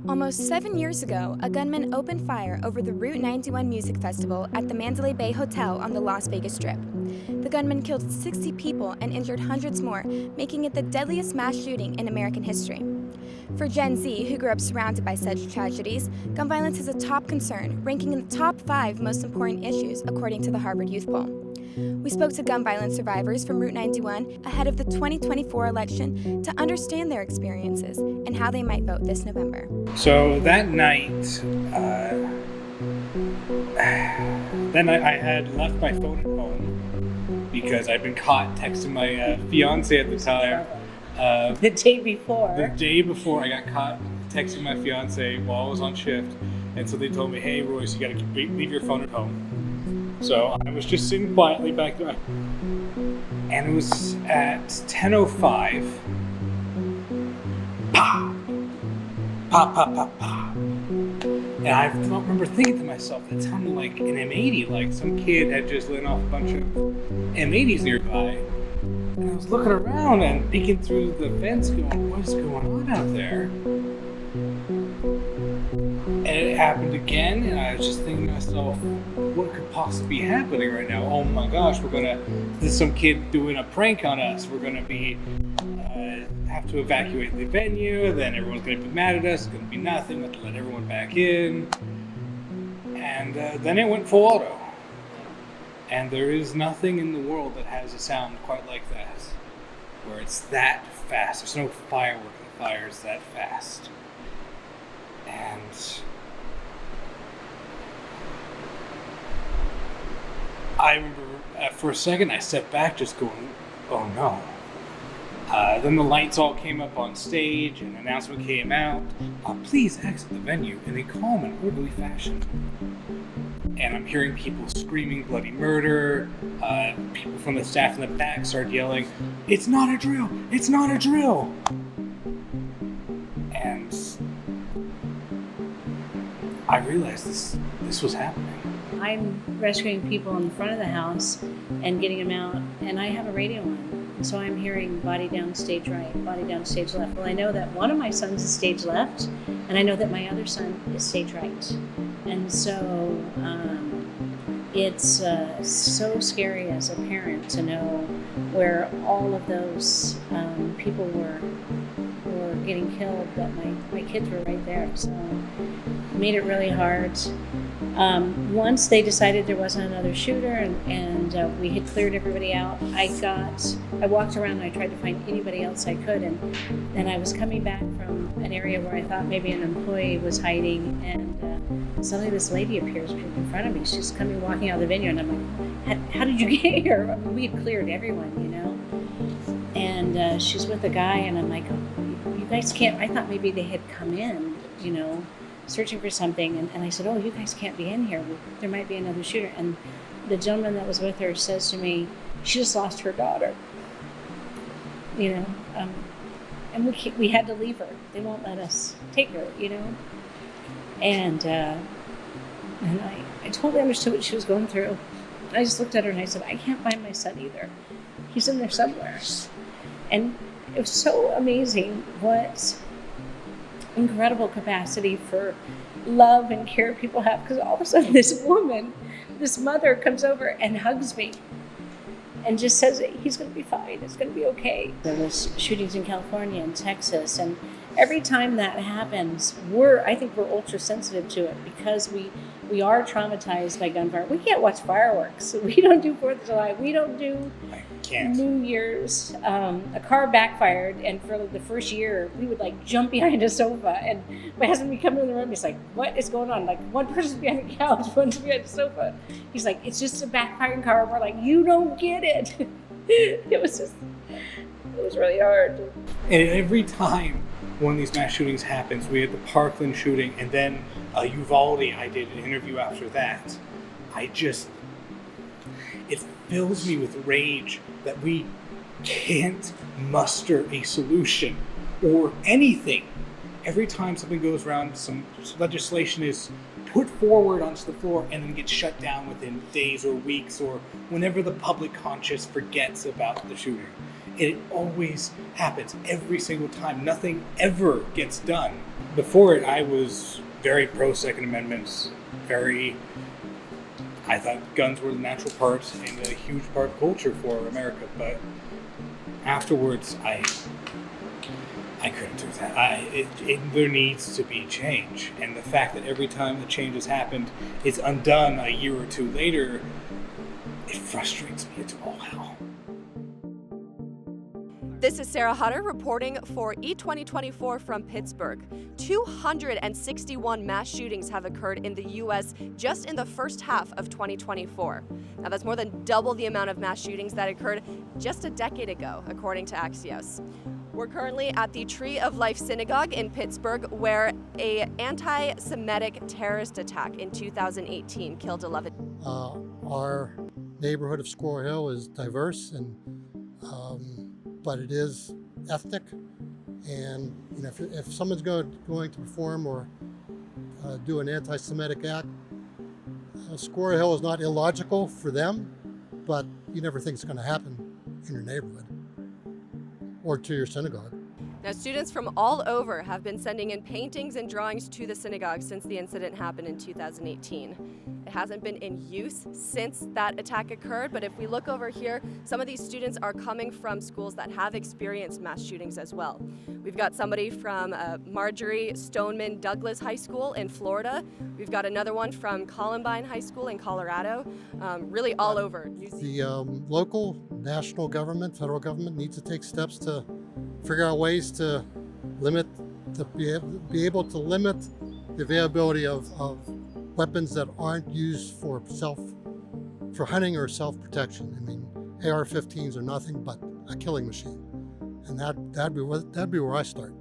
Almost 7 years ago, a gunman opened fire over the Route 91 Music Festival at the Mandalay Bay Hotel on the Las Vegas Strip. The gunman killed 60 people and injured hundreds more, making it the deadliest mass shooting in American history. For Gen Z, who grew up surrounded by such tragedies, gun violence is a top concern, ranking in the top 5 most important issues according to the Harvard Youth Poll. We spoke to gun violence survivors from Route 91 ahead of the 2024 election to understand their experiences and how they might vote this November. So that night I had left my phone at home because I'd been caught texting my fiance at the time. The day before. The day before, I got caught texting my fiance while I was on shift, and so they told me, "Hey, Royce, you got to leave your phone at home." So I was just sitting quietly back there, and it was at 10:05. Pop, pop, pop, pop, pop. And I remember thinking to myself, that sounded like an M80, like some kid had just lit off a bunch of M80s nearby. And I was looking around and peeking through the fence going, what is going on out there? And it happened again, and I was just thinking to myself, what could possibly be happening right now? Oh my gosh, there's some kid doing a prank on us. We're gonna be, have to evacuate the venue, then everyone's gonna be mad at us, it's gonna be nothing, we have to let everyone back in. And then it went full auto. And there is nothing in the world that has a sound quite like that, where it's that fast. There's no firework that fires that fast. And I remember for a second I stepped back just going, oh no. Then the lights all came up on stage and an announcement came out. Please exit the venue in a calm and orderly fashion. And I'm hearing people screaming bloody murder. People from the staff in the back started yelling, "It's not a drill! It's not a drill!" And I realized this was happening. I'm rescuing people in the front of the house and getting them out, and I have a radio on. So I'm hearing body down, stage right, body down, stage left. Well, I know that one of my sons is stage left, and I know that my other son is stage right. And so it's so scary as a parent to know where all of those people were getting killed, but my kids were right there. So it made it really hard. Once they decided there wasn't another shooter and we had cleared everybody out, I walked around and I tried to find anybody else I could, and then I was coming back from an area where I thought maybe an employee was hiding, and suddenly this lady appears in front of me. She's walking out of the venue, and I'm like, how did you get here? I mean, we had cleared everyone, you know? And she's with a guy, and I'm like, oh, you guys can't, I thought maybe they had come in, you know, searching for something, and I said, oh, you guys can't be in here. There might be another shooter. And the gentleman that was with her says to me, she just lost her daughter, you know, and we had to leave her. They won't let us take her, you know. And I totally understood what she was going through. I just looked at her and I said, I can't find my son either. He's in there somewhere. And it was so amazing what incredible capacity for love and care people have, because all of a sudden this mother comes over and hugs me and just says, he's going to be fine, it's going to be okay. There was shootings in California and Texas, and every time that happens, I think we're ultra sensitive to it because we are traumatized by gunfire. We can't watch fireworks. We don't do 4th of July. We don't do New Year's. A car backfired, and for the first year, we would like jump behind a sofa, and my husband would come in the room. He's like, what is going on? Like, one person's behind the couch, one's behind the sofa. He's like, it's just a backfiring car. And we're like, you don't get it. It was really hard. And every time one of these mass shootings happens, we had the Parkland shooting, and then Uvalde, I did an interview after that. It fills me with rage that we can't muster a solution or anything. Every time something goes around, some legislation is put forward onto the floor and then gets shut down within days or weeks, or whenever the public conscious forgets about the shooting. It always happens every single time. Nothing ever gets done. Before it, I was very pro Second Amendment, I thought guns were the natural part and a huge part of culture for America, but afterwards, I couldn't do that. There needs to be change, and the fact that every time the change has happened, it's undone a year or two later, it frustrates me into all hell. This is Sarah Hutter reporting for E2024 from Pittsburgh. 261 mass shootings have occurred in the U.S. just in the first half of 2024. Now, that's more than double the amount of mass shootings that occurred just a decade ago, according to Axios. We're currently at the Tree of Life synagogue in Pittsburgh, where an anti-Semitic terrorist attack in 2018 killed 11. Our neighborhood of Squirrel Hill is diverse, but it is ethnic. And if someone's going to perform or do an anti-Semitic act, Squirrel Hill is not illogical for them, but you never think it's going to happen in your neighborhood or to your synagogue. Now, students from all over have been sending in paintings and drawings to the synagogue since the incident happened in 2018. It hasn't been in use since that attack occurred, but if we look over here, some of these students are coming from schools that have experienced mass shootings as well. We've got somebody from Marjorie Stoneman Douglas High School in Florida. We've got another one from Columbine High School in Colorado, really all over. The local, national government, federal government needs to take steps to figure out ways to be able to limit the availability of weapons that aren't used for hunting or self-protection. I mean, AR-15s are nothing but a killing machine, and that'd be where I start.